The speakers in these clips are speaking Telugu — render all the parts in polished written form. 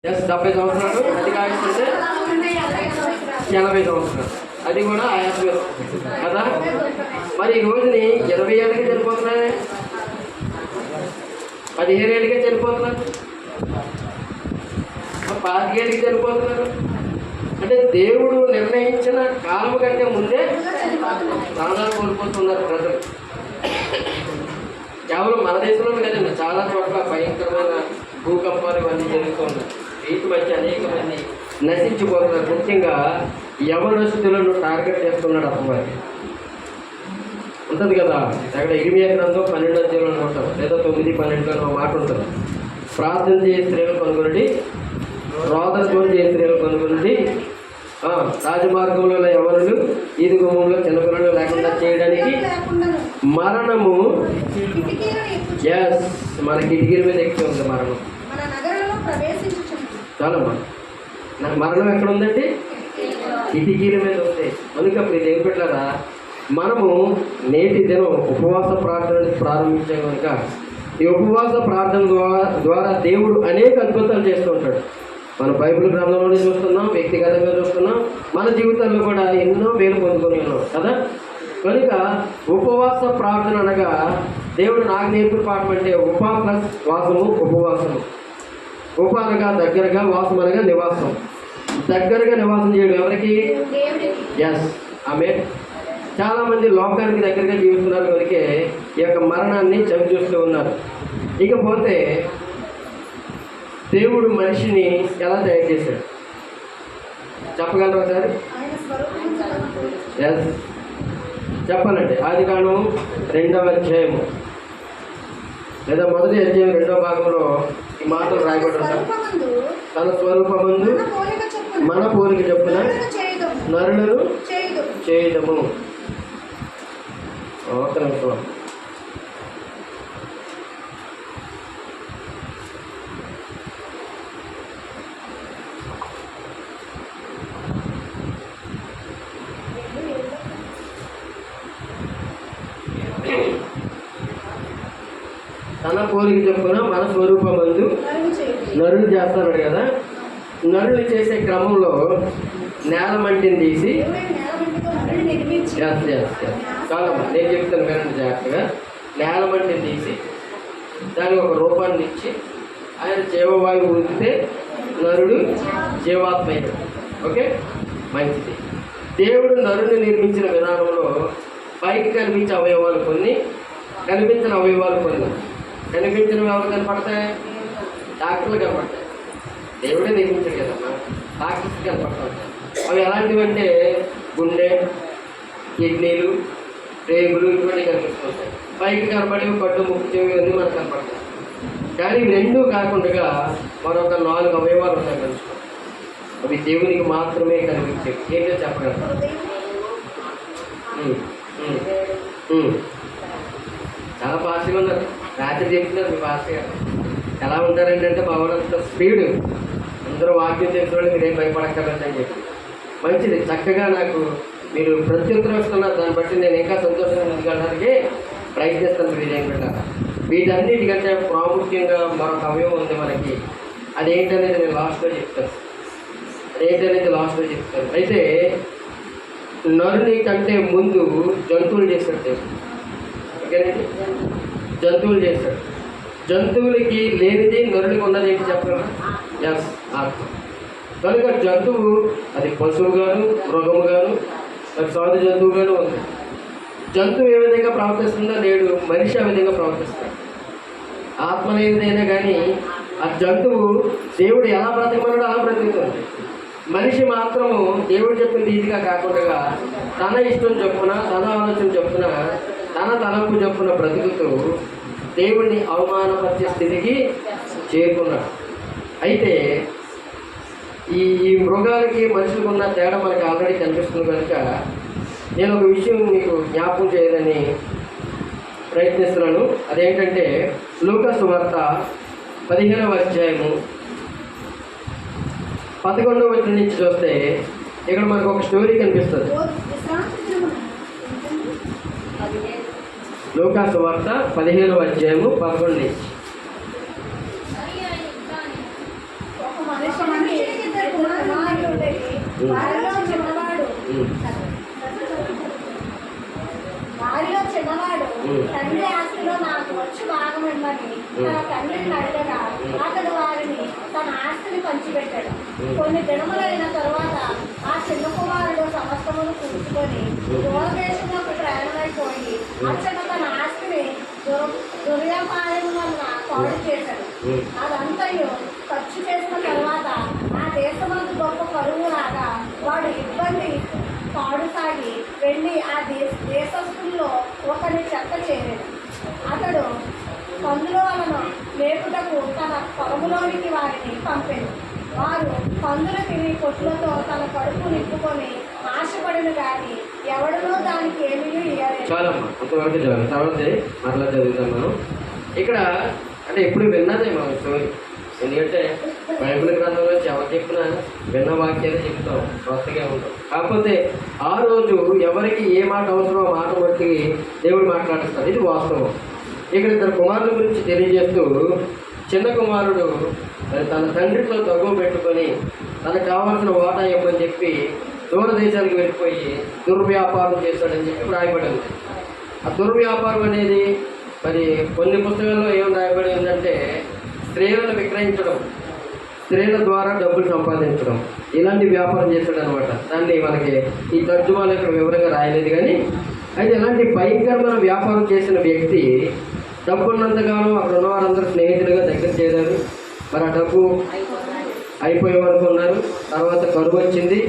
70 సంవత్సరాలు, అది కాకపోతే 80 సంవత్సరాలు, అది కూడా ఆయాసం కదా. మరి ఈ రోజుని 20 ఏళ్ళకే చనిపోతున్నాయి, 15 ఏళ్ళకే చనిపోతున్నారు, 25 ఏళ్ళకి చనిపోతున్నారు. అంటే దేవుడు నిర్ణయించిన కాలం కంటే ముందే ప్రాణాలు కోల్పోతున్నారు ప్రజలు. కేవలం మన దేశంలోనే కదండి, చాలా చోట్ల భయంకరమైన భూకంపాలు ఇవన్నీ జరుగుతున్నాయి. వీటి మధ్య అనేక మంది నశించిపోతున్నారు. ముఖ్యంగా యవనస్తులను టార్గెట్ చేస్తున్నాడు అపవాది. ఉంటుంది కదా, అక్కడ ఇరిమియా గ్రంథం 12వ అధ్యాయంలో ఉంటాం, లేదా 9:12 మాట ఉంటుంది. ప్రార్థన చేసే స్త్రీలు కనుగొనండి, రోదనతో చేసే స్త్రీలు కనుగొనండి, రాజమార్గంలో ఎవరు ఈది గుమ్మంలో చిన్నపిల్లలు లేకుండా చేయడానికి మరణము మన కిటికీల మీద ఎక్కువ ఉంది. మరణం చాలమ్మా, నాకు మరణం ఎక్కడ ఉందండి? కిటికీల మీద ఉంది. అందుకే మీరు ఏం పెట్టారా, మనము నేటి దినం ఉపవాస ప్రార్థన ప్రారంభించాం కనుక ఈ ఉపవాస ప్రార్థన ద్వారా దేవుడు అనేక అద్భుతాలు చేస్తూ ఉంటాడు. మన బైబిల్ గ్రంథంలోనే చూస్తున్నాం, వ్యక్తిగతంగా చూస్తున్నాం, మన జీవితాల్లో కూడా ఎన్నో మేలు పొందుకొని ఉన్నాం కదా. కనుక ఉపవాస ప్రార్థన అనగా దేవుడు నాకు నేర్పిన పాఠం అంటే ఉప ప్లస్ వాసము, ఉపవాసము. ఉప అనగా దగ్గరగా, వాసం అనగా నివాసం. దగ్గరగా నివాసం చేయడం ఎవరికి? ఆమె చాలామంది లోకానికి దగ్గరగా జీవిస్తున్నారు కనుకే ఈ యొక్క మరణాన్ని చవి చూస్తూ ఉన్నారు. ఇకపోతే దేవుడు మనిషిని ఎలా తయారు చేశాడు చెప్పగలరా సార్? చెప్పాలండి. ఆదికాండం 2వ అధ్యాయము లేదా 1వ అధ్యాయం 2వ భాగంలో ఈ మాటలు రాయబడి ఉంటాయి. తన స్వరూపమందు మన పోలిక చొప్పున నరులను చేయదము. ఒక నిమిషం. తన పోలిక చొప్పున మన స్వరూపమందు నరులు చేస్తున్నాడు కదా. నరులు చేసే క్రమంలో నేల మంటిని తీసి చాలమ్మా, నేను చెప్తాను వినండి జాగ్రత్తగా. నేల మంటిని తీసి దానికి ఒక రూపాన్ని ఇచ్చి ఆయన జీవవాయువు ఊదితే నరుడు జీవాత్మ. ఓకే, మంచిది. దేవుడు నరుని నిర్మించిన విధానంలో పైకి కనిపించే అవయవాలు కొన్ని, కనిపించిన అవయవాలు కొన్ని. కనిపించినవి ఎవరు కనపడతాయి? డాక్టర్లు కనపడతాయి. దేవుడే నిర్మించాడు కదమ్మా, డాక్టర్స్ కనపడతాయి. అవి ఎలాంటివి అంటే గుండె, కిడ్నీలు, రేగులు ఇటువంటి కనిపిస్తుంటాయి. పైకి కనపడేవి కట్టు, ముక్కు, చెవి ఇవన్నీ మనకు కనపడతాయి. కానీ ఇవి రెండూ కాకుండా మరొక 4 అవయవాలు ఉంటాయి కలుసుకో. అవి దేవునికి మాత్రమే కనిపించేవి. ఏంటో చెప్పగలరు? చాలా ఫాస్ట్గా ఉన్నారు. రాత్రి చెప్తున్నారు మీ ఫాస్ట్ గారు. ఎలా ఉంటారంటే బాగున్నంత స్పీడ్, అందరూ వాక్యం చేస్తున్న మీరేం భయపడక్కర్లేదు అని చెప్పి మంచిది. చక్కగా నాకు మీరు ప్రత్యుత్తరం ఇస్తున్నారు. దాన్ని బట్టి నేను ఇంకా సంతోషంగా ముందుకెళ్ళడానికి ప్రయత్నిస్తాను. మీరు ఏం పెట్టారా? వీటన్నిటికంటే ప్రాముఖ్యంగా మరొక అవయవం ఉంది మనకి. అదేంటనేది నేను లాస్ట్లో చెప్తాను. అయితే నరుని కంటే ముందు జంతువులు చేస్తాడు. ఓకేనండి, జంతువులు చేస్తాడు. జంతువులకి లేనిది నరునికి ఉన్నది ఏంటి చెప్పగలరా? ఆత్మ. కనుక జంతువు అది పశువుగాను, మృగముగాను, సాధు జంతువుగాను ఉంది. జంతువు ఏ విధంగా ప్రవర్తిస్తుందో నేడు మనిషి ఆ విధంగా ప్రవర్తిస్తాడు. ఆత్మ లేనిదైనా కానీ ఆ జంతువు దేవుడు ఎలా బ్రతకమన్నాడో అలా బ్రతుకుతుంది. మనిషి మాత్రము దేవుడు చెప్పిన రీతిగా కాకుండా తన ఇష్టం చొప్పున, తన ఆలోచన చొప్పున, తన తలంపు చొప్పున బ్రతుకుతూ దేవుడిని అవమానపరిచే స్థితికి చేరుకున్నాడు. అయితే ఈ మృగాలకి మనుషులకు ఉన్న తేడా మనకి ఆల్రెడీ కనిపిస్తుంది కనుక నేను ఒక విషయం మీకు జ్ఞాపకం చేయాలని ప్రయత్నిస్తున్నాను. అదేంటంటే లూకా సువార్త 15వ అధ్యాయము 11వ వచనం నుంచి చూస్తే ఇక్కడ మనకు ఒక స్టోరీ కనిపిస్తుంది. లూకా సువార్త 15వ అధ్యాయము 11 నుంచి. కుమారులు ఉండేవి. వారిలో చిన్నవాడు తండ్రి ఆస్తిలో నాకు వచ్చి భాగం ఇవ్వమని తన తండ్రిని అడగగా అతడు వారిని తన ఆస్తిని పంచిపెట్టాడు. కొన్ని దినములైన తరువాత ఆ చిన్న కుమారుడు సమస్తమును కూర్చుకొని దూరదేశంలోకి ప్రయాణమైపోయి అచ్చట తన ఆస్తిని దుర్వ్యాపారం వలన పాడు చేశాడు. అదంతయు ఖర్చు చేసిన తర్వాత ఆ దేశమందు గొప్ప కరువు రాగా వాడు ఇబ్బంది పాడుసాగి వెళ్ళి ఆ దేశస్తుల్లో ఒకరిని చెత్త చేరాడు. అతడు పందుల వలన మేపుటకు తన పొలములోనికి వారిని పంపాడు. వారు పందులు తిని కొట్లతో తన కడుపు నింపుకొని ఆశపడిన కానీ ఎవడనో దానికి ఏమీ ఇవ్వలేదు. చాలమ్మా, అంతవరకు చాలు. తర్వాత మరలా చదువుతాం మనం. ఇక్కడ అంటే ఎప్పుడు విన్నదే మనం స్టోరీ. ఎందుకంటే బైబిల్ గ్రంథంలో ఎవరు చెప్పినా విన్న వాక్యాలు చెప్తాం, కొత్తగా ఉంటాం. కాకపోతే ఆ రోజు ఎవరికి ఏ మాట అవసరమో ఆ మాట బట్టి దేవుడు మాట్లాడుతాడు. ఇది వాస్తవం. ఇక్కడ ఇద్దరు కుమారుల గురించి తెలియజేస్తూ, చిన్న కుమారుడు తన తండ్రితో తగువ పెట్టుకొని తనకు కావాల్సిన వాటా ఇవ్వని చెప్పి దూర దేశాలకు వెళ్ళిపోయి దుర్వ్యాపారం చేస్తాడని చెప్పి రాయబడింది. ఆ దుర్వ్యాపారం అనేది మరి కొన్ని పుస్తకాల్లో ఏం రాయబడి ఉందంటే స్త్రీలను విక్రయించడం, స్త్రీల ద్వారా డబ్బులు సంపాదించడం, ఇలాంటి వ్యాపారం చేస్తాడు అనమాట. దాన్ని మనకి ఈ తర్జుమాలో ఇక్కడ వివరంగా రాయలేదు. కానీ అయితే ఇలాంటి భయంకరమైన వ్యాపారం చేసిన వ్యక్తి డబ్బున్నంతగానో అక్కడ ఉన్న వారందరూ స్నేహితులుగా దగ్గర చేరారు. మరి ఆ డబ్బు అయిపోయే వరకు ఉన్నారు. తర్వాత కరువు వచ్చింది.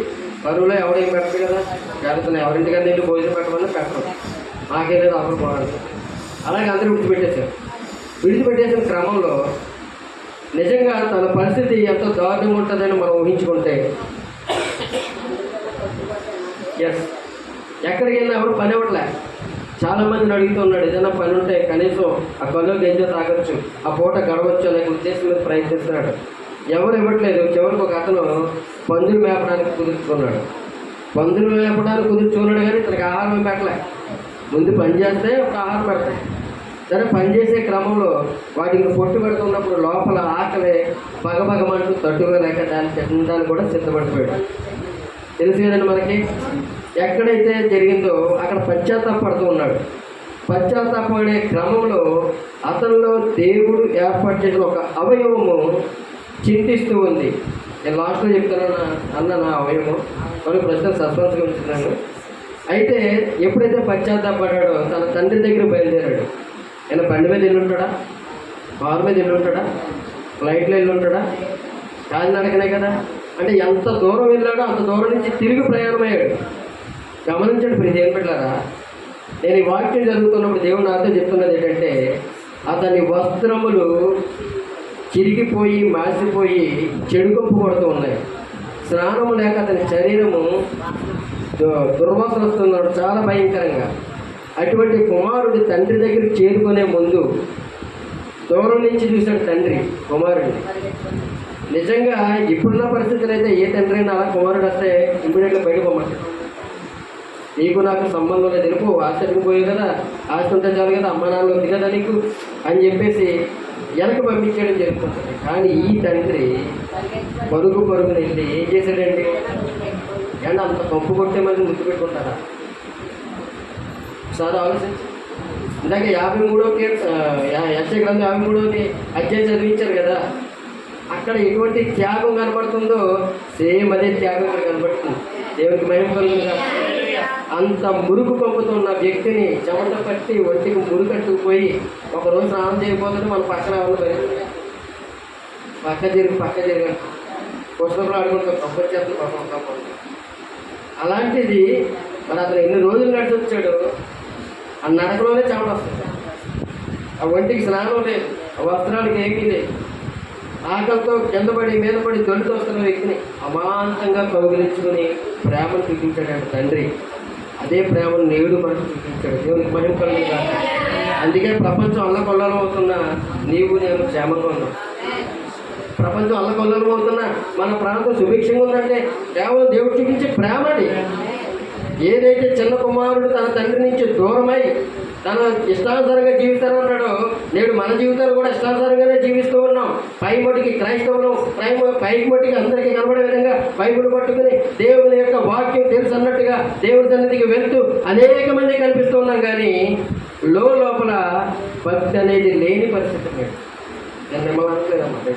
కరువులో ఎవడేం పెట్టరు కదా, జరుగుతున్నాయి. ఎవరింటికన్నా వెళ్ళి భోజనం పెట్టమన్నా పెట్టరు, మాకేలేదు అప్పుడు పోవాలి. అలాగే అందరూ విడిచిపెట్టేసిన క్రమంలో నిజంగా తన పరిస్థితి ఎంతో దారుణంగా ఉంటుందని మనం ఊహించుకుంటే, ఎక్కడికి వెళ్ళినా ఎవరు పని ఇవ్వట్లే. చాలామందిని అడుగుతున్నాడు, ఏదైనా పని ఉంటే కనీసం ఆ కళ్ళు గంజ తాగొచ్చు, ఆ పూట గడవచ్చు అనే ఉద్దేశం మీద ప్రయత్నిస్తున్నాడు. ఎవరు ఇవ్వట్లేదు. చివరికి ఒక అతను పందులు మేపడానికి కుదుర్చుకున్నాడు. పందులు మేపడానికి కుదుర్చుకున్నాడు కానీ తనకి ఆహారం పెట్టలే. ముందు పని చేస్తే ఒక ఆహారం పెడతాయి. సరే, పనిచేసే క్రమంలో వాటికి పొట్టు పెడుతున్నప్పుడు లోపల ఆకలి బగబగమంటూ తట్టుకోలేక దాన్ని తినడానికి కూడా సిద్ధపడిపోయాడు. తెలుసు కదండి మనకి. ఎక్కడైతే జరిగిందో అక్కడ పశ్చాత్తాపడుతూ ఉన్నాడు. పశ్చాత్తాపడే క్రమంలో అతనిలో దేవుడు ఏర్పాటు చేసిన ఒక అవయవము చింతిస్తూ ఉంది. నేను లాస్ట్లో చెప్తానన్నా అన్న నా అవయవం కొన్ని ప్రశ్నలు సస్పెన్స్గా ఉంచుతున్నాను. అయితే ఎప్పుడైతే పశ్చాత్తాపడ్డాడో తన తండ్రి దగ్గర బయలుదేరాడు. ఆయన బండి మీద వెళ్ళి ఉంటాడా, కారు మీద వెళ్ళి ఉంటాడా, ఫ్లైట్లో వెళ్ళి ఉంటాడా, కాలినడకనే కదా. అంటే ఎంత దూరం వెళ్ళాడో అంత దూరం నుంచి తిరిగి ప్రయాణం అయ్యాడు. గమనించండి ప్రియ దేవుని బిడ్డలారా, నేను ఈ వాక్యం జరుగుతున్నప్పుడు దేవుడు నాతో చెప్తున్నది ఏంటంటే, అతని వస్త్రములు చిరిగిపోయి మాసిపోయి చెడుకొప్పు కొడుతూ ఉన్నాయి. స్నానము లేక అతని శరీరము దుర్వాసన వస్తున్నాడు చాలా భయంకరంగా. అటువంటి కుమారుడు తండ్రి దగ్గరికి చేరుకునే ముందు దూరం నుంచి చూశాడు తండ్రి కుమారుడిని. నిజంగా ఇప్పుడున్న పరిస్థితులు అయితే ఏ తండ్రి అయినా అలా కుమారుడు వస్తే ఇమ్మీడియట్గా బయట పోమంటాడు. నీకు నాకు సంబంధం లేదు, తెలుపు ఆస్తికి పోయి కదా, ఆస్తి ఉంటే చాలు కదా, అమ్మ నాన్న ఉంది కదా నీకు అని చెప్పేసి వెనక పంపించేయడం జరుగుతుంది. కానీ ఈ తండ్రి పరుగుని వెళ్ళి ఏం చేశాడండి? అండ్ అంత పంపు కొట్టే మంది ముద్దు పెట్టుకుంటారా? ఒకసారి ఆలోచించి. ఇందాక 53వ యెషయా గ్రంథం 53వ అధ్యాయం చదివించారు కదా, అక్కడ ఎటువంటి త్యాగం కనబడుతుందో సేమ్ అదే త్యాగం ఇక్కడ కనబడుతుంది. దేవునికి మహిమ కలుగుతుందా? అంత మురుగు పంపుతున్న వ్యక్తిని చెమట పట్టి ఒంటికి మురుగట్టుకుపోయి ఒకరోజు స్నానం చేయకపోతే మన పక్కన ఎవరు బయట పక్క జరిగి పుస్తకంలో ఆడుకుంటాం కొబ్బరి చేతులు పక్కన. అలాంటిది మరి అతను ఎన్ని రోజులు నడిచి వచ్చాడు. ఆ నడకలోనే చెమట వస్తుంది. ఆ ఒంటికి స్నానం లేదు, ఆ వస్త్రానికి ఏమీ లేదు. ఆకలితో కింద పడి మీద పడి దొడ్డుతో వస్తున్న వ్యక్తిని అమాంతంగా కౌగిలించుకుని ప్రేమను చూపించాడు తండ్రి. అదే ప్రేమను నేడు మనకు చూపించాడు. దేవునికి మహిమ కలుగుతుందా? అందుకే ప్రపంచం అల్లకొల్లం అవుతున్నా నీవు నేను క్షేమంగా ఉన్నాం. ప్రపంచం అల్లకొల్లం అవుతున్నా మన ప్రాంతం సుభిక్షంగా ఉందంటే కేవలం దేవుడు చూపించే ప్రేమని. ఏదైతే చిన్న కుమారుడు తన తండ్రి నుంచి దూరమై తన ఇష్టానుసారంగా జీవిస్తానన్నాడో, నేడు మన జీవితాలు కూడా ఇష్టానుసారంగానే జీవిస్తూ ఉన్నాం. పై మటుకి క్రైస్తవులు పై మటుకి అందరికీ కనబడే విధంగా బైబిల్ పట్టుకుని దేవుని యొక్క వాక్యం తెలుసు అన్నట్టుగా దేవుని సన్నిధికి వెళ్తూ అనేక మంది కనిపిస్తూ ఉన్నాం. కానీ లోపల భక్తి అనేది లేని పరిస్థితి లేదు. నేను మిమ్మల్ని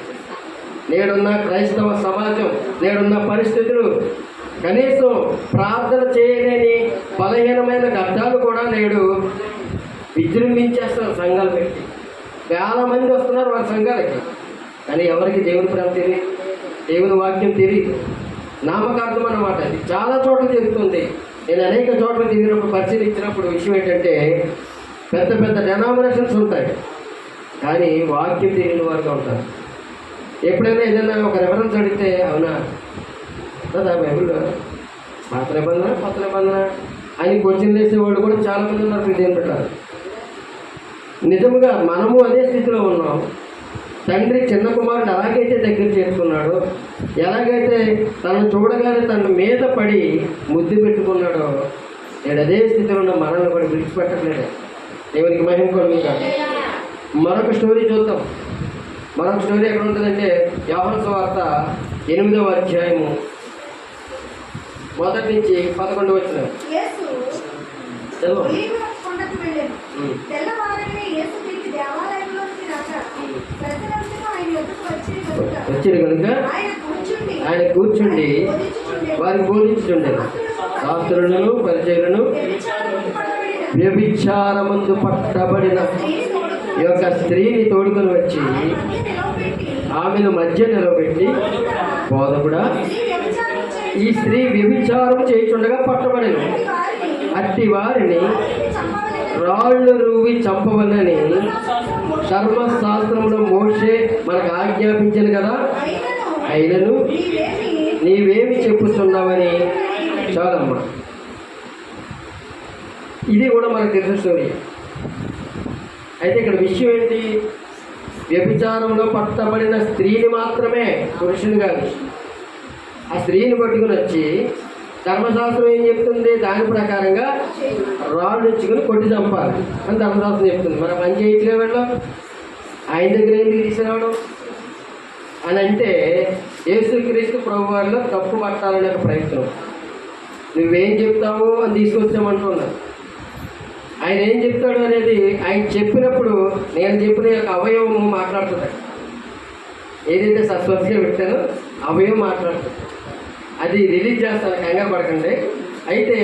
నేడున్న క్రైస్తవ సమాజం, నేడున్న పరిస్థితులు, కనీసం ప్రార్థన చేయలేని బలహీనమైన గడ్డాలు కూడా నేడు విజృంభించేస్తున్నారు. సంఘాలు పెట్టి చాలా మంది వస్తున్నారు వారి సంఘాలకి, కానీ ఎవరికి దేవుని ప్రేమ తెలియదు, దేవుని వాక్యం తెలియదు. నామకార్థం అన్నమాట. ఇది చాలా చోట్ల జరుగుతుంది. నేను అనేక చోట్ల తిరిగినప్పుడు పరిశీలించినప్పుడు విషయం ఏంటంటే, పెద్ద పెద్ద డెనామినేషన్స్ ఉంటాయి, కానీ వాక్యం తెలియని వారుగా ఉంటారు. ఎప్పుడైనా ఏదైనా ఒక రెఫరెన్స్ అడిగితే, అవునా బైబిల్లో పాత నిబంధన కొత్త నిబంధన అని క్వశ్చన్ వేసేవాళ్ళు కూడా చాలా మంది ఉన్నారు. ప్రియదేవుని పెట్టారు. నిజముగా మనము అదే స్థితిలో ఉన్నాం. తండ్రి చిన్న కుమారుడు ఎలాగైతే దగ్గర చేసుకున్నాడో, ఎలాగైతే తను చూడగానే తన మీద పడి ముద్దు పెట్టుకున్నాడో, నేను అదే స్థితిలో ఉన్న మనల్ని కూడా విడిచిపెట్టట్లేదు. దేవునికి మహిమ కలుగుగా. మరొక స్టోరీ చూద్దాం. మరొక స్టోరీ ఎక్కడ ఉంటుందంటే, యోహాను సువార్త 8వ అధ్యాయము 1 నుంచి 11 వచ్చిన. వచ్చింది కనుక ఆయన కూర్చుండి వారికి బోధించుండేది. శాస్త్రులను పరిచయులను వ్యభిచారమందు పట్టబడిన ఈ యొక్క స్త్రీని తోడుకొని వచ్చి ఆమెను మధ్య నిలబెట్టి, బోధకుడా, ఈ స్త్రీ వ్యభిచారం చేయుచుండగా పట్టబడిన అట్టి వారిని రాళ్ళు రువ్వి చంపవలని ధర్మశాస్త్రంలో మోషే మనకు ఆజ్ఞాపించను కదా, అయినను నీవేమి చెప్పుతున్నావని. చాలమ్మా, ఇది కూడా మనకు తెలిసిన స్టోరీ. అయితే ఇక్కడ విషయం ఏంటి? వ్యభిచారంలో పట్టబడిన స్త్రీని మాత్రమే, పురుషుని కాదు. ఆ స్త్రీని పట్టుకుని వచ్చి ధర్మశాస్త్రం ఏం చెప్తుంది? దాని ప్రకారంగా రాళ్ళు ఇచ్చుకుని కొట్టి చంపాలి అని ధర్మశాస్త్రం చెప్తుంది. మన పని చేయట్లే వెళ్ళాం, ఆయన దగ్గర ఏంటి తీసుకురావడం అని అంటే, యేసుక్రీస్తు ప్రభువారిలో తప్పు పట్టాలనే ఒక ప్రయత్నం. నువ్వేం చెప్తావు అని తీసుకొచ్చామంటున్నాను. ఆయన ఏం చెప్తాడు అనేది ఆయన చెప్పినప్పుడు నేను చెప్పిన యొక్క అవయవం మాట్లాడుతున్నాడు. ఏదైతే సస్పెన్స్గా పెట్టానో అవయవం మాట్లాడుతుంది. అది రిలీజ్ చేస్తాను, కంగారు పడకండి. అయితే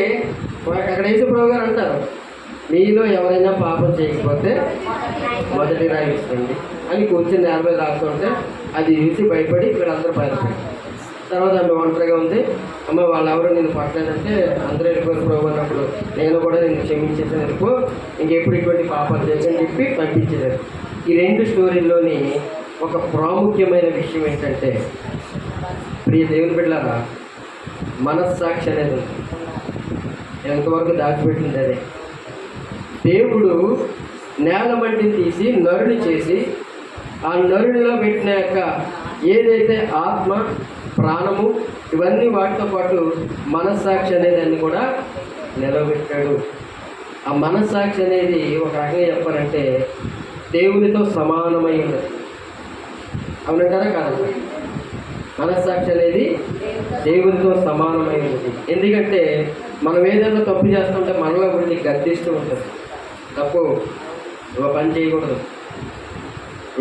అక్కడ యేసుప్రభు గారు అంటారు, మీలో ఎవరైనా పాపం చేయకపోతే మొదటి రాయి ఇస్తుంది అని కూర్చొని 40 రాస్తుంటే అది చూసి భయపడి వీళ్ళందరూ భయపడి, తర్వాత ఆమె ఒంటరిగా ఉంది. అమ్మ వాళ్ళు ఎవరు నేను పట్టలేదంటే అందరూ వెళ్ళిపోయిన ప్రభు అన్నప్పుడు నేను కూడా నేను క్షమించేసాను, వెళ్ళిపో, ఇంకెప్పుడు ఇటువంటి పాపాలు చేయని చెప్పి పంపించేశారు. ఈ 2 స్టోరీల్లోని ఒక ప్రాముఖ్యమైన విషయం ఏంటంటే, ప్రియ దేవుని బిడ్డలారా, మనస్సాక్షి అనేది ఉంది. ఎంతవరకు దాచిపెట్టింది అదే. దేవుడు నేల మట్టిని తీసి నరుని చేసి ఆ నరునిలో పెట్టిన యొక్క ఏదైతే ఆత్మ, ప్రాణము, ఇవన్నీ వాటితో పాటు మనస్సాక్షి అనేదాన్ని కూడా నిలబెట్టాడు. ఆ మనస్సాక్షి అనేది ఒక రకంగా చెప్పాలంటే దేవునితో సమానమై ఉన్నది. అవునంటారా కాదు? మనస్సాక్షి అనేది దేవునితో సమానమై ఉన్నది. ఎందుకంటే మనం ఏదైనా తప్పు చేస్తుంటే మనలో గురించి గర్దిస్తూ ఉంటుంది. తప్పు, నువ్వు పని చేయకూడదు,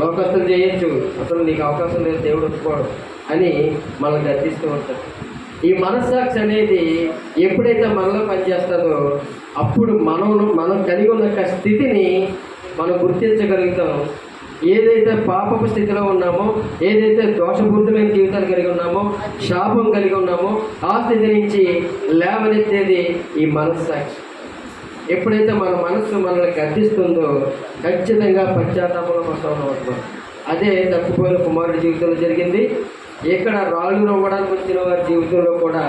లోకస్తులు చేయొచ్చు, అసలు నీకు అవకాశం లేదు, దేవుడు ఒప్పుకోవడం అని మనం గర్దిస్తూ ఉంటాం. ఈ మనస్సాక్షి అనేది ఎప్పుడైతే మనలో పనిచేస్తుందో అప్పుడు మనం కలిగి ఉన్న స్థితిని మనం గుర్తించగలుగుతాం. ఏదైతే పాపపు స్థితిలో ఉన్నామో, ఏదైతే దోషపూరితమైన జీవితాలు కలిగి ఉన్నామో, శాపం కలిగి ఉన్నామో, ఆ స్థితి నుంచి లేవనెత్తేది ఈ మనస్సాక్షి. ఎప్పుడైతే మన మనస్సు మనల్ని గర్దిస్తుందో ఖచ్చితంగా పశ్చాత్తాపంలోకి వస్తాం. అదే తప్పిపోయిన కుమారుడి జీవితంలో జరిగింది. ఇక్కడ రాళ్ళు నవ్వడానికి వచ్చిన వారి జీవితంలో కూడా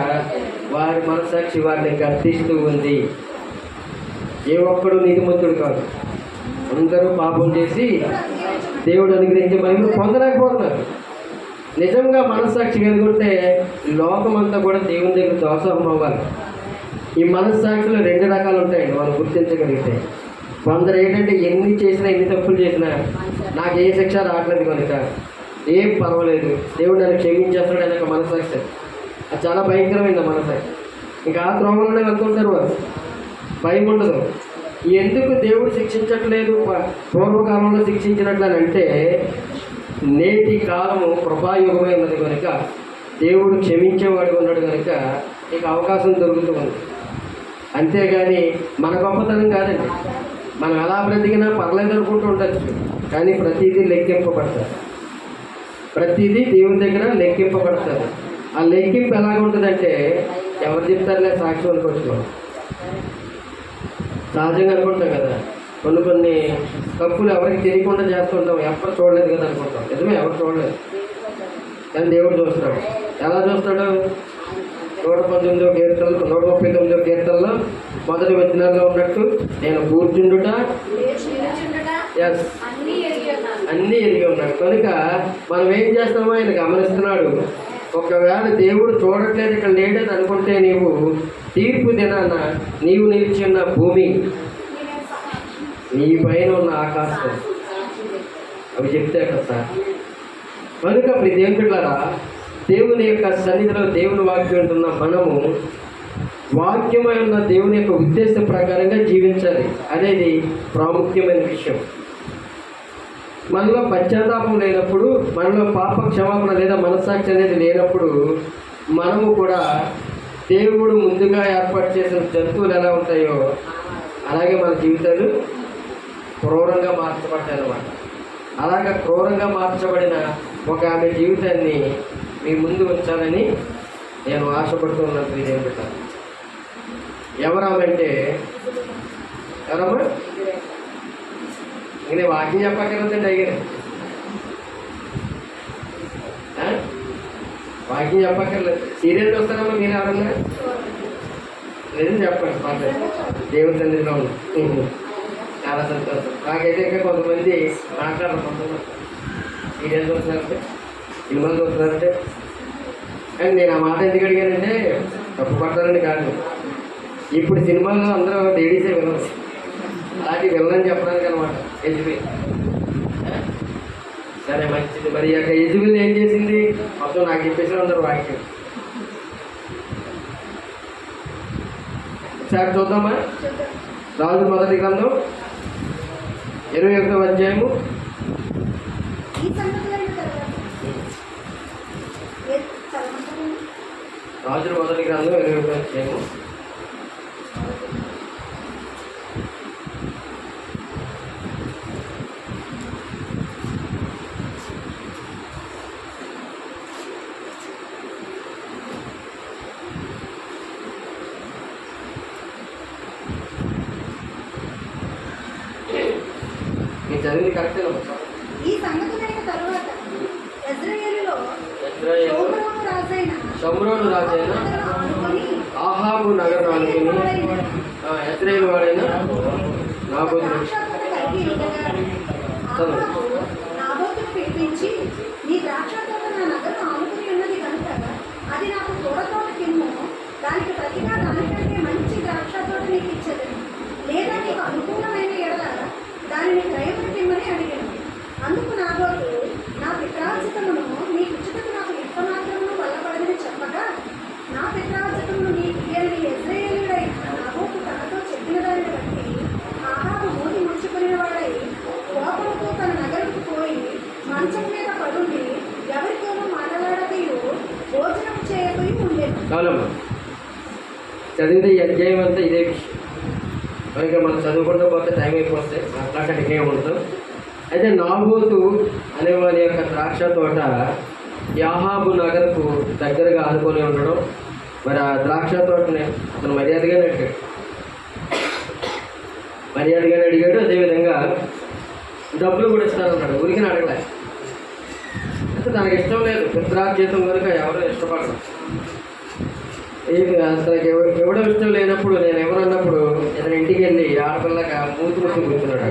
వారి మనస్సాక్షి వారిని గర్దిస్తూ ఉంది. ఏ ఒక్కడు నీతిమంతుడు కాదు, అందరూ పాపం చేసి దేవుడు అనుగ్రహించే మహిమను పొందలేకపోతున్నారు. నిజంగా మనస్సాక్షి కలిగి ఉంటే లోకమంతా కూడా దేవుని దగ్గర దోషం అవ్వాలి. ఈ మనస్సాక్షులు 2 రకాలు ఉంటాయండి, మనం గుర్తించగలిగితే. కొందరు ఏంటంటే ఎన్ని చేసినా, ఎన్ని తప్పులు చేసినా నాకు ఏ శిక్ష రావట్లేదు కనుక ఏం పర్వాలేదు, దేవుడు నన్ను క్షమించేస్తాడు అనే ఒక మనస్సాక్షి. అది చాలా భయంకరమైన మనస్సాక్షి. ఇంకా ఆ త్రోవలోనే వెళ్తుంటారు వారు, భయం ఉండదు. ఎందుకు దేవుడు శిక్షించట్లేదు పూర్వకాలంలో శిక్షించినట్లు అని అంటే, నేటి కాలము కృపాయుగమై ఉన్నది కనుక, దేవుడు క్షమించేవాడు ఉన్నాడు కనుక నీకు అవకాశం దొరుకుతుంది. అంతేగాని మన గొప్పతనం కాదండి. మనం ఎలా బ్రతికినా పర్లేదు అనుకుంటూ ఉండొచ్చు, కానీ ప్రతిదీ లెక్కింపబడతారు. ప్రతిదీ దేవుని దగ్గర లెక్కింపబడతారు. ఆ లెక్కింపు ఎలాగ ఉంటుందంటే, ఎవరు చెప్తారులే సాక్ష్యం అనుకుంటున్నాం, సహజంగా అనుకుంటాం కదా. కొన్ని తప్పులు ఎవరికి తెలియకుండా చేస్తుంటాం, ఎవరు చూడలేదు కదా అనుకుంటాం. నిజమే, ఎవరు చూడలేదు, కానీ దేవుడు చూస్తున్నాడు. ఎలా చూస్తాడు? 119వ కీర్తనలో 139వ కీర్తనలో మొదటి వచనంలో ఉన్నట్టు, నేను కూర్చుండుట అన్నీ ఎరిగి ఉన్నాడు కనుక మనం ఏం చేస్తామో ఆయన గమనిస్తున్నాడు. ఒకవేళ దేవుడు చూడట్లేదు, ఇక్కడ లేడని అనుకుంటే, నీవు తీర్పు దినాన నీవు నిలిచి ఉన్న భూమి, నీ పైన ఉన్న ఆకాశం అవి చెప్తే కదా సార్. కనుక ప్రతి దేవులారా, దేవుని యొక్క సన్నిధిలో దేవుని వాక్యం ఉంటున్న మనము వాక్యమై ఉన్న దేవుని యొక్క ఉద్దేశం ప్రకారంగా జీవించాలి అనేది ప్రాముఖ్యమైన విషయం. మనలో పశ్చాత్తాపం లేనప్పుడు, మనలో పాప క్షమాపణ లేదా మనస్సాక్షి అనేది లేనప్పుడు, మనము కూడా దేవుడు ముందుగా ఏర్పాటు చేసిన జంతువులు ఎలా ఉంటాయో అలాగే మన జీవితాలు క్రూరంగా మార్చబడ్డాయి అన్నమాట. అలాగే క్రూరంగా మార్చబడిన ఒక ఆమె జీవితాన్ని మీ ముందు ఉంచాలని నేను ఆశపడుతున్నాను. ప్రియమైన బిడ్డ, ఎవరామంటే ఎవరమ్మా? ఇంక నేను వాకింగ్ చెప్పక్కర్లేదండి. అయ్యారు వాకింగ్ చెప్పక్కర్లేదు. సీరియల్ చూస్తారమ్మా మీరు ఎవరన్నా? లేదని చెప్పండి, పర్లేదు. దేవుని సన్నిధిలో ఉన్నాం. చాలా సంతోషం. నాకైతే ఇంకా కొంతమంది మాట్లాడరు, కొంతమంది సీరియల్ చూస్తున్నారంటే, సినిమాలు చూస్తున్నారంటే. కానీ నేను ఆ మాట ఎందుకు అడిగానంటే, తప్పు పట్టాలని కాదు. ఇప్పుడు సినిమాల్లో అందరూ లేడీసే వినరు, అలాంటి వినని చెప్పడానికి అనమాట. యజ్బేల్ సరే మంచిది. మరి యొక్క యజ్బేల్ ఏం చేసింది? మొత్తం నాకు చెప్పేసి అందరూ వాక్యం. ఒకసారి చూద్దామా? రాజు మొదటి గ్రంథం 21వ అధ్యాయము. రాజుల మొదటి గ్రంథం 21వ అధ్యాయము. చదివింది కరెక్టే. ఈ సంగతులైన తరువాత యెజ్రెయేలులో షమ్రోను రాజైన ఆహాబు నగరం అనుకుని యెజ్రెయేలు వాడైన నాబోతును పిలిపించి, నీ ద్రాక్ష తోట నా నగరం ఆనుకుని ఉన్నది కనుక అది నాకు తోటతోట కిమ్ము, దానికి ప్రతిగా దానికంటే మంచి ద్రాక్ష తోట నీకు ఇచ్చదు, లేదా నీకు అనుకూలమైన ఎడల దానిని క్రయమును తిమ్మని అడిగాను. అందుకు నాబోతు, నా పిత్రార్జితమును నీ ఇచ్చుటకు నాకు ఇప్పమాత్రమును వల్లబడదని చెప్పగా, నా పిత్రార్జితమును నీకు ఇయ్యని యెజ్రెయేలీయుడైన నాబోతు తనతో చెప్పిన దానిని బట్టి ఆహాబు మూతి ముడుచుకుని వాడై కోపంతో తన నగరకు పోయి మంచం మీద పడుండి ఎవరితోనూ మాట్లాడకయు భోజనం చేయబోయి ఉండేది. చదివితే ఈ అధ్యాయం అంతా ఇదే విషయం. కనుక మనం చదువుకుంటూ పోతే టైం అయిపోతే మాట్లాడటానికి ఏముండదు. అయితే నాబోతు అనేవారి యొక్క ద్రాక్ష తోట యాహాబు నగర్కు దగ్గరగా ఆనుకొని ఉండడం. మరి ఆ ద్రాక్ష తోటని అతను మర్యాదగానే అడిగాడు. అదేవిధంగా డబ్బులు కూడా ఇస్తానన్నాడు. ఊరికి అడగలే. అంటే తనకి ఇష్టం లేదు, పిత్రార్జితం కనుక ఎవరో ఇష్టపడరు. అసలు ఎవడో ఇష్టం లేనప్పుడు, నేను ఎవరన్నప్పుడు ఇతను ఇంటికి వెళ్ళి ఆడపిల్లగా మూతి ముట్టి కూర్చున్నాడు.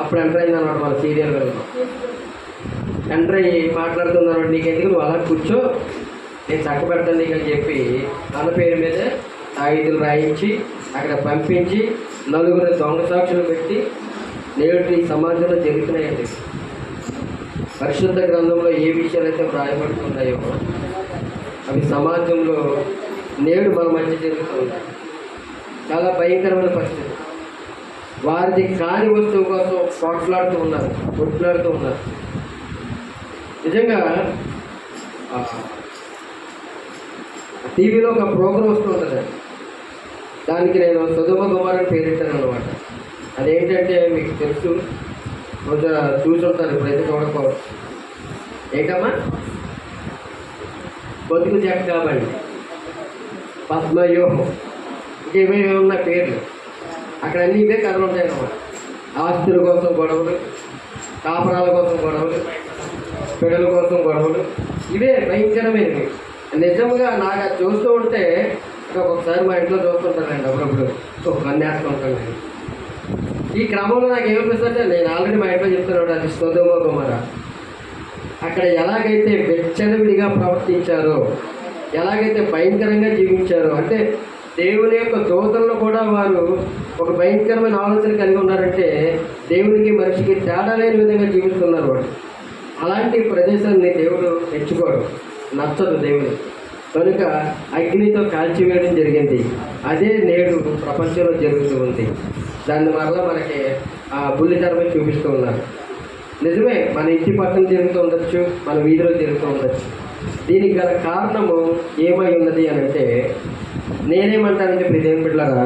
అప్పుడు ఎంటర్ అయింది అనమాట మన సీరియల్ వల్ల. ఎంటర్ అయ్యి మాట్లాడుతున్నాడు, నీకు ఎందుకు నువ్వు అలా కూర్చో, నేను చక్క పెడతాను నీకు అని చెప్పి అన్న పేరు మీద తాయిదులు రాయించి అక్కడ పంపించి నలుగురు దొంగ సాక్షులు పెట్టి నేడు ఈ సమాజంలో జరుగుతున్నాయండి. పరిశుద్ధ గ్రంథంలో ఏ విషయాలు అయితే వ్రాయబడుతున్నాయో అవి సమాజంలో నేడు మన మధ్య జరుగుతుంది. చాలా భయంకరమైన పరిస్థితి. వారిది కాని వస్తువు కోసం కొట్లాడుతూ ఉన్నారు. నిజంగా టీవీలో ఒక ప్రోగ్రాం వస్తూ ఉంటుంది. దానికి నేను సొదొమ గొమొర్రా అని పేరెట్టాను అనమాట. అదేంటంటే మీకు తెలుసు, కొంచెం చూసుంటారు, ఇప్పుడైతే చూడకపోవచ్చు. ఏంటమ్మా? బతుకు జక్కాబండి, పద్మవ్యూహం, ఇంకేమేమి ఉన్న పేర్లు. అక్కడ అన్నీ ఇవే కథలు ఉంటాయి అన్నమాట. ఆస్తుల కోసం గొడవలు, కాపురాల కోసం గొడవలు, పిల్లల కోసం గొడవలు, ఇవే భయంకరమైనవి. నిజంగా నాకు అది చూస్తూ ఉంటే ఒక్కొక్కసారి మా ఇంట్లో చూస్తుంటానండి, అప్పుడప్పుడు కన్యాస్తూ ఉంటాను. ఈ క్రమంలో నాకు ఏమనిపిస్తుంటే, నేను ఆల్రెడీ మా ఇంట్లో చెప్తున్నాడు, అది సొదొమ గొమొర్రా. అక్కడ ఎలాగైతే వెచ్చలవిడిగా ప్రవర్తించారో, ఎలాగైతే భయంకరంగా జీవించారో, అంటే దేవుని యొక్క దూతలను కూడా వారు ఒక భయంకరమైన ఆలోచన కలిగి ఉన్నారంటే దేవునికి మనిషికి తేడా లేని విధంగా జీవిస్తున్నారు వాడు. అలాంటి ప్రదేశాన్ని దేవుడు మెచ్చుకోడు, నచ్చదు దేవుని. కనుక అగ్నితో కాల్చివేయడం జరిగింది. అదే నేడు ప్రపంచంలో జరుగుతూ ఉంది. దాన్ని మరలా మనకి బుల్లితెరపై చూపిస్తూ ఉన్నారు. నిజమే, మన ఇంటి పక్కన జరుగుతూ ఉండొచ్చు, మన వీధిలో జరుగుతూ ఉండొచ్చు. దీనికి గల కారణము ఏమై ఉన్నది అని అంటే, నేనేమంటానంటే ప్రియమైన బిడ్డలారా,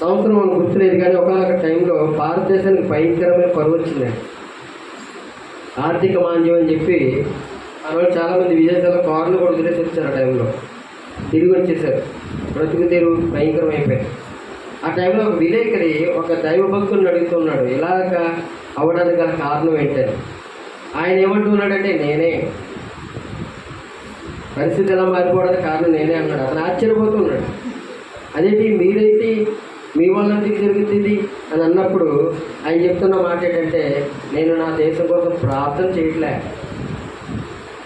సంవత్సరం మనకు గుర్తులేదు కానీ ఒకనొక టైంలో భారతదేశానికి భయంకరమైన కరువు వచ్చిందండి. ఆర్థిక మాంద్యం అని చెప్పి అందువల్ల చాలామంది విదేశాల్లో కార్లు కూడా వదిలేసి వచ్చారు. ఆ టైంలో తిరిగి వచ్చేసారు. బ్రతుకు తెరువు భయంకరం అయిపోయారు. ఆ టైంలో ఒక విలేకరి ఒక దైవ భక్తుని అడుగుతున్నాడు, ఇలాగ అవ్వడానికి గల కారణం ఏంటని. ఆయన ఏమంటున్నాడంటే, నేనే, పరిస్థితి ఎలా మారిపోవడానికి కారణం నేనే అన్నాడు. అతను ఆశ్చర్యపోతున్నాడు. అదేంటి మీరైతే మీ వల్ల జరుగుతుంది అని అన్నప్పుడు ఆయన చెప్తున్న మాట ఏంటంటే, నేను నా దేశం కోసం ప్రార్థన చేయట్లే,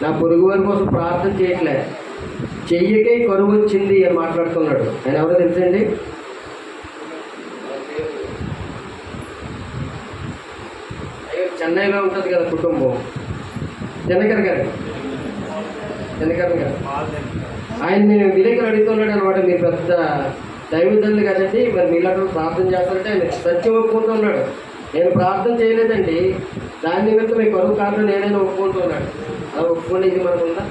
నా పొరుగు వారి కోసం ప్రార్థన చేయట్లే, చెయ్యకే కరువు వచ్చింది అని మాట్లాడుతున్నాడు. ఆయన ఎవరో తెలుసండి? చెన్నైలో ఉంటుంది కదా కుటుంబం, దినకర్ గారు. ఆయన విలేకరు అడుగుతున్నాడు అనమాట, మీరు పెద్ద దైవజనులు కదండి, మరి మీలాంటి ప్రార్థన చేస్తారంటే ఆయన సత్యం ఒప్పుకుంటున్నాడు. నేను ప్రార్థన చేయలేదండి, దాని నిమిత్తం మీ కరువు కారణం నేనైనా ఒప్పుకుంటున్నాడు. అలా ఒప్పుకునేది మనకు ఉందా?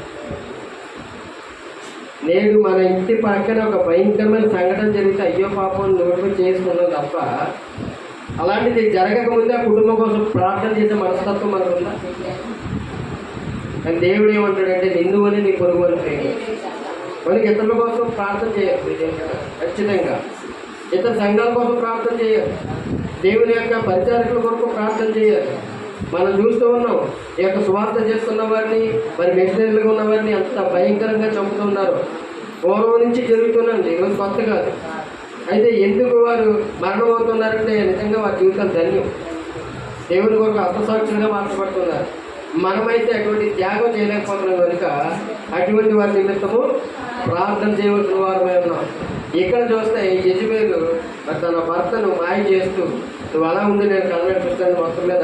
నేడు మన ఇంటి పక్కన ఒక భయంకరమైన సంఘటన జరిగితే అయ్యో పాపం నోటిపై చేసుకున్నాం తప్ప, అలాంటిది జరగకముందే ఆ కుటుంబం కోసం ప్రార్థన చేసే మనస్తత్వం మనకు ఉందా? కానీ దేవుడు ఏమంటాడంటే, నిన్ను అని నీ పొరుగు అని ప్రేమించు. మనకి ఇతరుల కోసం ప్రార్థన చేయాలి, ఖచ్చితంగా ఇతర సంఘాల కోసం ప్రార్థన చేయాలి, దేవుని యొక్క పరిచారకుల కొరకు ప్రార్థన చేయాలి. మనం చూస్తూ ఉన్నాం, ఈ యొక్క సువార్త చేస్తున్న వారిని, మరి మిషనరీలుగా ఉన్న వారిని అంత భయంకరంగా చంపుతున్నారు. పూర్వం నుంచి జరుగుతుందండి, ఈరోజు కొత్త కాదు. అయితే ఎందుకు వారు మరణం అవుతున్నారంటే నిజంగా వారి జీవితాలు ధన్యం. దేవుని కొరకు అర్థసాక్షులుగా మార్చబడుతున్నారు. మనమైతే అటువంటి త్యాగం చేయలేకపోతున్నాం కనుక అటువంటి వారి నిమిత్తము ప్రార్థన చేయవలసిన వారమై ఉన్నాం. ఇక్కడ చూస్తే యెజబెలు మరి తన భర్తను మాయ చేస్తూ, నువ్వు అలా ఉంది నేను కళ్ళని చూస్తాను మొత్తం మీద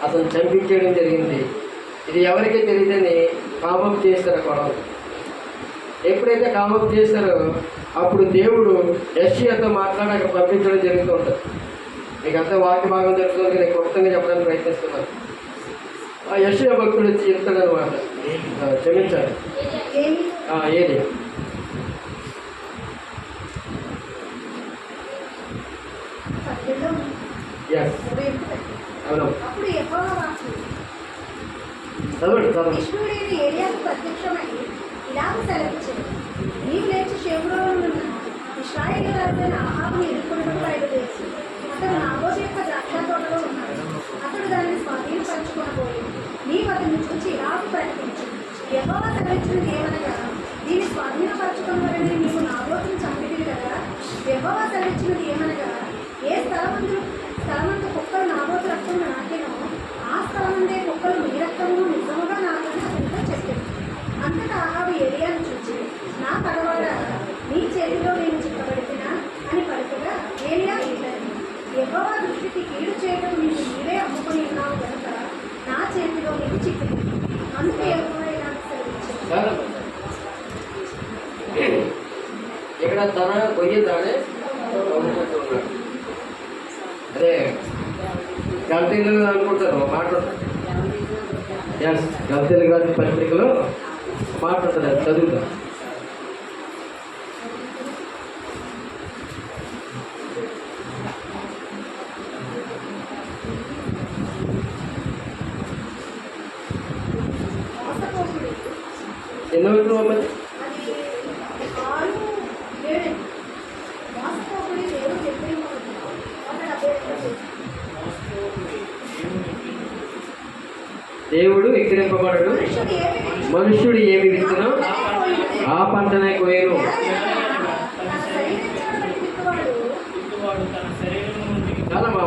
అతను చంపించేయడం జరిగింది. ఇది ఎవరికీ తెలియదని కామప్ చేస్తారు గొడవ. ఎప్పుడైతే కామప్ చేస్తారో అప్పుడు దేవుడు యెషయాతో మాట్లాడాక పంపించడం జరుగుతూ ఉంటుంది. మీకు అంతా వాక్య భాగం తెలుస్తుంది, నేను క్లుప్తంగా చెప్పడానికి ప్రయత్నిస్తున్నాను. ఆ యెషయా భక్తుడు వచ్చి చెప్తాడు అనమాట, క్షమించాలి ఏది అవును చదవండి చదవండి. అతడు నాబోతు యొక్క ద్రాక్ష తోటలో ఉన్నాడు. అతడు దాన్ని స్వాధీనపరచుకోబోయి నీవు అతన్ని చూసి ఇలాగ ప్రకటించు, యెహోవా సెలవిచ్చినది ఏమనగా, దీన్ని స్వాధీనపరచుకోవాలని నీవు నాబోతుని చంపితివి కదా. యెహోవా సెలవిచ్చినది ఏమనగా, ఏ స్థలమందు కుక్కలు నాబోతు రక్తం నాటినో ఆ స్థలమందే కుక్కలు మీ రక్తము నిజముగా నాకని అతనితో చెప్పాడు. అంతటా ఆహాబు ఏలియాను చూచి, నా పగవాడా, వారికి కీడు చేయడం మీకు మీరే అమ్ముకొని ఉన్నావు కనుక నా చేతిలో నీకు చిక్కింది. అందుకే యెహోవా నాకు సెలవిచ్చాడు. ఇక్కడ తన గొయ్యి తానే ఉన్నాడు. అదే గల్తీలు అనుకుంటారు మాట్లాడతారు. ఎస్, గల్తీలు రాసిన పత్రికలో మాట్లాడతారు, చదువుతాం. మోసపోకుడి. ఎన్నో రోజులు అమ్మది అది 6:7. మోసపోకుడి, దేవుడు చెప్పిన మాట. 172. దేవుడు ఎక్కిరింపబడడు, మనుష్యుడు ఏమి విత్తునో ఆ పంటనే కోయను. చాలా మా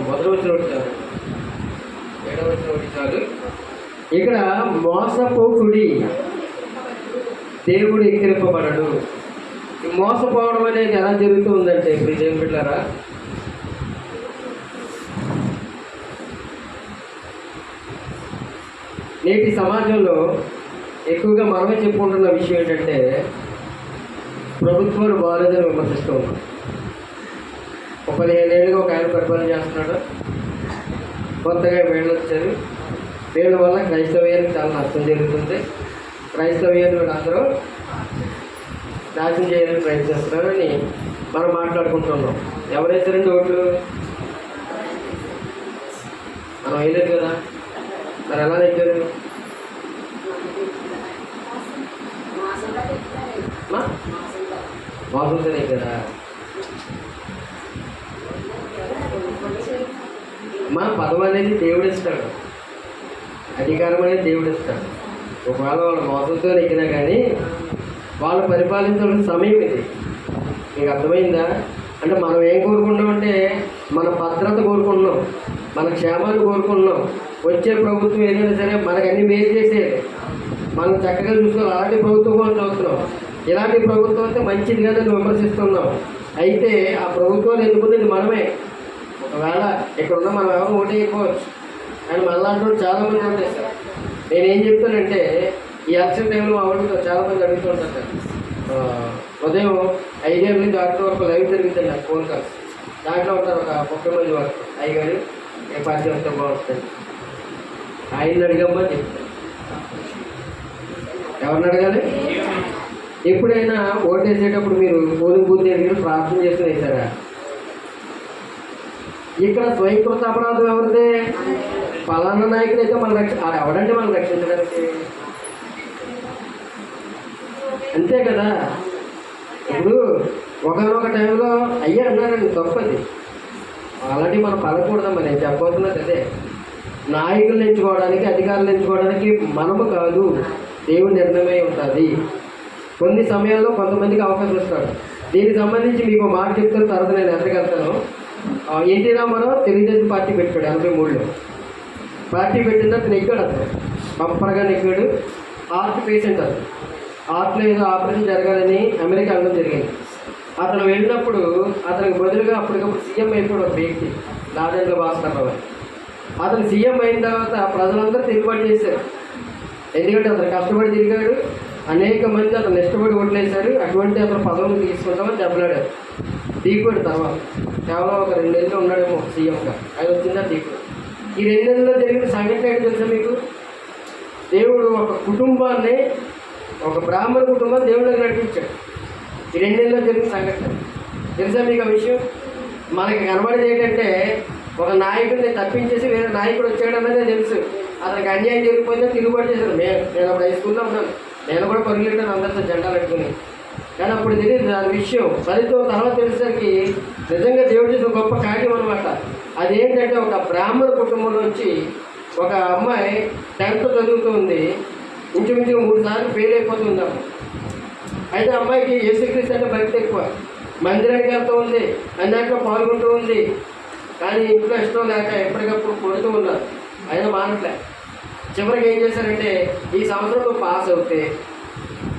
మొదటి వచ్చిన ఒకటి చాలు, 7వ వచ్చిన ఒకటి చాలు. ఇక్కడ మోసపోకుడి, దేవుడు ఎక్కిరింపబడడు. ఈ మోసపోవడం అనేది ఎలా జరుగుతుందంటే ఇప్పుడు ఏం పెట్టారా, నేటి సమాజంలో ఎక్కువగా మనమే చెప్పుకుంటున్న విషయం ఏంటంటే ప్రభుత్వాలు బాగాలేదని విమర్శిస్తూ ఉన్నాం. 15 ఏళ్ళుగా ఒక ఆయన పరిపాలన చేస్తున్నాడు. కొత్తగా వీళ్ళు వచ్చారు. వీళ్ళ వల్ల క్రైస్తవ్యానికి చాలా నష్టం జరుగుతుంది. క్రైస్తవ్యాన్ని వీళ్ళందరూ నాశనం చేయాలని ప్రయత్నిస్తున్నారని మనం మాట్లాడుకుంటున్నాం. ఎవరైతారండి ఓట్లు? మనం వేయలేదు కదా, మరి ఎలా దగ్గర మోసంతో దగ్గర మన పదవి అనేది దేవుడు ఇస్తాడు, అధికారం అనేది దేవుడు ఇస్తాడు. ఒకవేళ వాళ్ళు మోసంతో ఎక్కినా కానీ వాళ్ళు పరిపాలించాల్సిన సమయం ఇది. మీకు అర్థమైందా? అంటే మనం ఏం కోరుకుంటామంటే మన భద్రత కోరుకుంటున్నాం, మన క్షేమాన్ని కోరుకుంటున్నాం. వచ్చే ప్రభుత్వం ఏదైనా సరే మనకు అన్ని మేలు చేసేది, మనం చక్కగా చూసుకోవాలి. అలాంటి ప్రభుత్వం మనం చూస్తున్నాం. ఇలాంటి ప్రభుత్వం అయితే మంచిది కదని విమర్శిస్తున్నాం. అయితే ఆ ప్రభుత్వాన్ని ఎన్నుకునేది మనమే. ఒకవేళ ఇక్కడున్న మనం ఎవరు ఓటు అయిపోవచ్చు, కానీ మనలాంటి చాలామంది ఓటేస్తారు. నేనేం చెప్తానంటే ఈ ఎలక్షన్ టైంలో మా వాళ్ళు చాలామంది అడుగుతూ ఉంటారు సార్. ఉదయం 5 గంటల నుంచి 6 వరకు లైవ్ జరుగుతుంది నాకు ఫోన్ కాల్స్. దాంట్లో ఉంటారు ఒక 30 మంది వరకు. అయ్యగారు ఏ పార్టీ వస్తే బాగుంటుంది, ఆయన అడిగమ్మని చెప్తాను. ఎవరిని అడగాలి? ఎప్పుడైనా ఓటేసేటప్పుడు మీరు పోలింగ్ బూత్ దగ్గర ప్రార్థన చేసుకుని వేశారా? ఇక్కడ స్వయంకృత అపరాధం ఎవరిదే? ఫలానా నాయకుడు అయితే మన ఎవడంటే మనం రక్షించడానికి, అంతే కదా. ఇప్పుడు ఒకనొక టైంలో అయ్యా అన్నారండి, తప్పది. ఆల్రెడీ మనం పలకూడదమ్మా. నేను చెప్పబోతున్నది అదే, నాయకులు ఎంచుకోవడానికి అధికారులు ఎంచుకోవడానికి మనము కాదు, దేవుడి నిర్ణయమై ఉంటుంది. కొన్ని సమయాల్లో కొంతమందికి అవకాశం ఇస్తాడు. దీనికి సంబంధించి మీకు మాట చెప్తాను, తర్వాత నేను ఎక్కడికెళ్తాను. ఎన్టీ రామారావు తెలుగుదేశం పార్టీ పెట్టాడు 83లో. పార్టీ పెట్టిన తర్వాత నెగ్గాడు, అతను పంపరగా నెగ్గాడు. హార్ట్ పేషెంట్, అతను హార్ట్లో ఏదో ఆపరేషన్ జరగాలని అమెరికా వెళ్ళడం జరిగింది. అతను వెళ్ళినప్పుడు అతనికి బదులుగా అప్పటికప్పుడు సీఎం అయిపోయాడు ఒక వ్యక్తి, నాదెండ్ల భాస్కర్రావు. అతను సీఎం అయిన తర్వాత ప్రజలందరూ తిరుగుబాటు చేశారు. ఎందుకంటే అతను కష్టపడి తిరిగాడు, అనేక మంది అతను ఇష్టపడి ఓట్లేశారు. అటువంటి అతను పదవులు తీసుకుంటామని దెబ్బలాడారు. దిగిపోయాడు. తర్వాత కేవలం ఒక 2 నెలలు ఉన్నాడేమో సీఎంగా, అది వచ్చిందా దిగిపోయాడు. ఈ 2 నెలల్లో జరిగిన సంఘటన ఏంటి తెలుసా మీకు? దేవుడు ఒక కుటుంబాన్ని, ఒక బ్రాహ్మణ కుటుంబాన్ని దేవుడికి నడిపించాడు. ఈ 2 నెలల్లో జరిగిన సంఘటన తెలుసా మీకు ఆ విషయం? మనకి కనబడేది ఏంటంటే ఒక నాయకుడిని తప్పించేసి వేరే నాయకుడు వచ్చాడు అన్నదే తెలుసు. అతనికి అన్యాయం జరిగిపోయిందో తిరుగుబాటు చేశాడు. నేను అప్పుడు 5 స్కూల్లో ఉన్నాను, నేను కూడా పరిగెట్టాను అందరితో జెండా పెట్టుకుని. కానీ అప్పుడు తెలియదు దాని విషయం. ఫలితం తర్వాత తెలిసేసరికి నిజంగా దేవుడు చేసిన గొప్ప కార్యం అనమాట. అదేంటంటే ఒక బ్రాహ్మణ కుటుంబంలో వచ్చి ఒక అమ్మాయి 10th చదువుతుంది, ఇంచుమించుగా 3 సార్లు ఫెయిల్ అయిపోతుంది అమ్మ. అయితే అమ్మాయికి యేసుక్రీస్తు అంటే భక్తి ఎక్కువ, మందిరానికి వెళ్తూ ఉంది, అన్నింటిలో పాల్గొంటూ ఉంది. కానీ ఇంట్లో ఇష్టం లేక ఎప్పటికప్పుడు కొడుతూ ఉన్నారు, అయినా మానట్లే. చివరికి ఏం చేశారంటే ఈ సంవత్సరంలో పాస్ అవుతే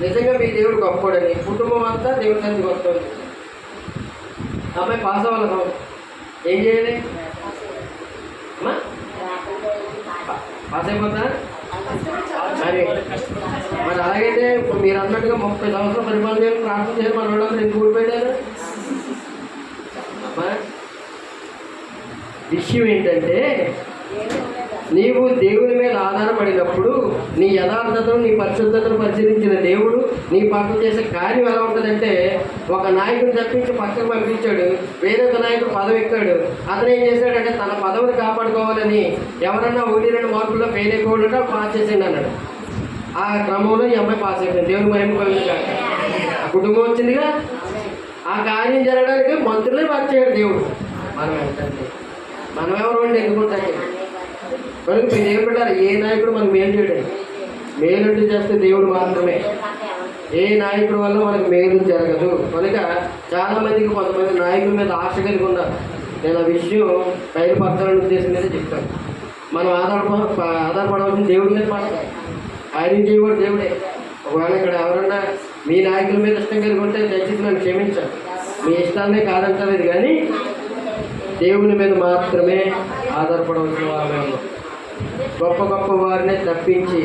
నిజంగా మీ దేవుడు గొప్పడని కుటుంబం అంతా దేవుడి సన్నిధికి వస్తుంది. అమ్మాయి పాస్ అవ్వాలి సంవత్సరం. ఏం చేయాలి? అమ్మా పాస్ అయిపోతా మరి మరి అలాగైతే ఇప్పుడు మీరు అన్నట్టుగా 30 సంవత్సరాలు పరిపాలన చేయాలి, ప్రార్థన చేయాలి, మన వాళ్ళందరూ ఎందుకు ఊడిపోయారు? అమ్మా విషయం ఏంటంటే, నీవు దేవుని మీద ఆధారపడినప్పుడు నీ యథార్థతను, నీ పరిశుద్ధతను పరిశీలించిన దేవుడు నీ పట్ల చేసే కార్యం ఎలా ఉంటుందంటే, ఒక నాయకుడు తప్పించి పక్కకు పంపించాడు, వేరొక నాయకుడు పదవి ఎక్కాడు. అతను ఏం చేశాడంటే తన పదవిని కాపాడుకోవాలని ఎవరన్నా 1-2 మార్కుల్లో ఫెయిల్ అయిపోవడం పాస్ చేసిండు అన్నాడు. ఆ క్రమంలో ఈ అమ్మాయి పాస్ అయిపోయింది. దేవుని మహిమ కలుగుతుంది. ఆ కుటుంబం వచ్చిందిగా. ఆ కార్యం జరగడానికి మంత్రులే మార్చాడు దేవుడు. మనం ఏంటంటే మనం ఎవరు అండి ఎన్నుకుంటాం కనుక మీరు ఏం పెట్టారు? ఏ నాయకుడు మనకు మేలు చేయడం, మేలు చేస్తే దేవుడు మాత్రమే. ఏ నాయకుడి వల్ల మనకు మేలు జరగదు. కనుక చాలామందికి కొంతమంది నాయకుల మీద ఆశ కలిగి ఉన్నారు. నేను ఆ విషయం బయలుపరచాలని ఉద్దేశం మీద చెప్తాను. మనం ఆధారపడవలసిన దేవుడి మీద మాట, కార్యం చేయకూడదు దేవుడే. ఒకవేళ ఇక్కడ ఎవరన్నా మీ నాయకుల మీద ఇష్టం కలిగి ఉంటే దయచేసి నన్ను క్షమించాలి. మీ ఇష్టాన్నే కాదంటలేదు, కానీ దేవుని మీద మాత్రమే ఆధారపడవలసిన వారు. గొప్ప గొప్ప వారినే తప్పించి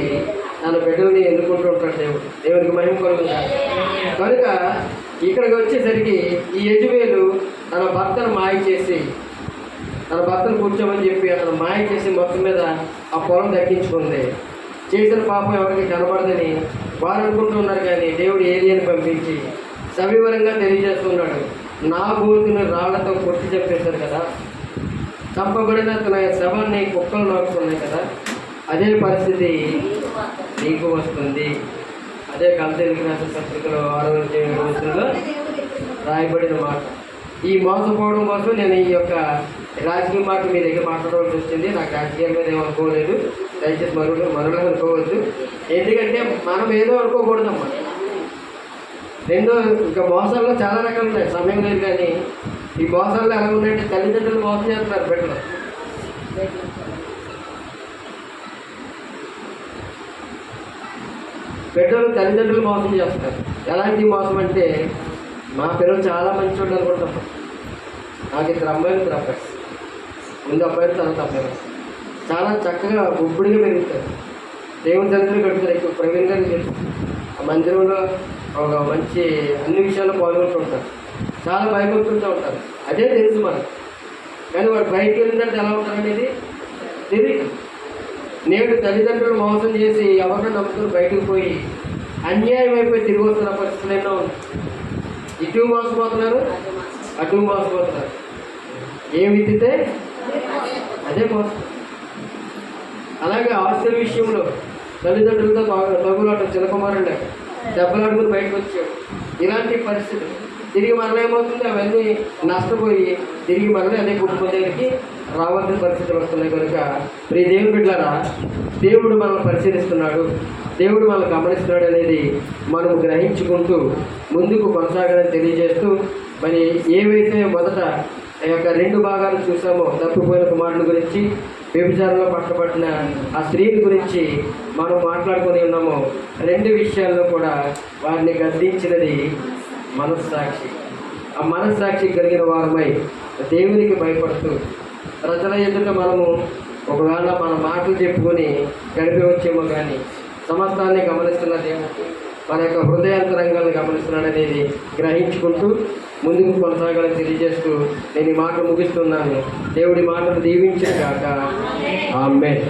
తన బిడ్డల్ని ఎన్నుకుంటూ ఉంటాడు దేవుడు. దేవునికి మహిమ కలుగుతాడు. కనుక ఇక్కడికి వచ్చేసరికి ఈ యెజబెలు తన భర్తను మాయ చేసి, తన భర్తను కూర్చోమని చెప్పి అతను మాయ చేసి మొత్తం మీద ఆ పొలం దక్కించుకుంది. చేసిన పాపం ఎవరికి కనబడదని వారు అనుకుంటున్నారు, కానీ దేవుడు ఏలియాని పంపించి సవివరంగా తెలియజేస్తున్నాడు. నా బూతుని రాళ్లతో కొట్టి చెప్పేశారు కదా, చంపబడిన తన శవాన్ని కుక్కలు నోక్కున్నాయి కదా, అదే పరిస్థితి నీకు వస్తుంది. అదే కల్తీలకు రాసిన పత్రికలో 6వ అధ్యాయంలో రాయబడిన మాట. ఈ మోసపోవడం కోసం నేను ఈ యొక్క రాజకీయ మాట మీ దగ్గర మాట్లాడవలసి వచ్చింది. నాకు రాజకీయాల మీద ఏమనుకోలేదు, దయచేసి మరొకరు అనుకోవద్దు. ఎందుకంటే మనం ఏదో అనుకోకూడదమ్మా. రెండో ఇంకా మోసాల్లో చాలా రకాలు ఉన్నాయి, సమయం లేదు. కానీ ఈ మోసాల్లో ఎలా ఉన్నాయంటే తల్లిదండ్రులు మోసం చేస్తున్నారు బిడ్డలు. బిడ్డలు తల్లిదండ్రులు మోసం చేస్తారు. ఎలాంటి మోసం అంటే, మా పిల్లలు చాలా మంచి వాళ్ళు అనుకుంటాం. నాకు 2 అమ్మాయిలు 2 అబ్బాయి, ముందు అబ్బాయిలు తర్వాత అబ్బాయిలు చాలా చక్కగా గుబ్బుడిగా పెరుగుతారు. దేవుని తండ్రులు పెడతారు. ఎక్కువ ప్రవీణ్ గారికి తెలుసు, ఆ మందిరంలో ఒక మంచి అన్ని విషయాల్లో పాల్గొంటూ ఉంటారు. చాలా భయపడుతుంటూ ఉంటారు. అదే తెలుసు మనకు. కానీ వాడు బయటికి వెళ్ళిందంటే ఎలా ఉంటారనేది తెలియదు. నేడు తల్లిదండ్రులు మోసం చేసి ఎవరినో నమ్ముకుని బయటకు పోయి అన్యాయం అయిపోయి తిరిగి వస్తున్న పరిస్థితులు ఎన్నో ఉన్నాయి. ఇటు మోసపోతున్నారు, అటు మోసపోతున్నారు. ఏం విత్తితే అదే మోసం. అలాగే ఆస్తుల విషయంలో తల్లిదండ్రులతో తగులాట, చిలకుమారుడు దెబ్బలాడుకుని బయటకు వచ్చాడు. ఇలాంటి పరిస్థితి తిరిగి మరలా ఏమవుతుంది, అవన్నీ నష్టపోయి తిరిగి మరలా అదే కుటుంబం దగ్గరికి రావాల్సిన పరిస్థితులు వస్తున్నాయి. కనుక ప్రియ దేవుని బిడ్డలారా, దేవుడు మనల్ని పరిశీలిస్తున్నాడు, దేవుడు మనల్ని గమనిస్తున్నాడు అనేది మనం గ్రహించుకుంటూ ముందుకు కొనసాగాలని తెలియజేస్తూ, మరి ఏవైతే మొదట ఆ యొక్క 2 భాగాలు చూసామో, తప్పిపోయిన కుమారుల గురించి, వ్యభిచారంలో పట్టబడిన ఆ స్త్రీల గురించి మనం మాట్లాడుకొని ఉన్నామో, 2 విషయాల్లో కూడా వారిని గద్దించినది మనస్సాక్షి. ఆ మనస్సాక్షి కలిగిన వారమై దేవునికి భయపడుతూ ప్రజల ఎదుట మనము ఒకవేళ మన మాటలు చెప్పుకొని గడిపవచ్చేమో, కానీ సమస్తాన్ని గమనిస్తున్న దేవుడు మన యొక్క హృదయాంతరంగాన్ని గమనిస్తున్నాడనేది గ్రహించుకుంటూ ముందుకు కొనసాగాలని తెలియజేస్తూ నేను ఈ మాటలు ముగిస్తున్నాను. దేవుడి మాటలు దీవించిన కాక ఆమేన్.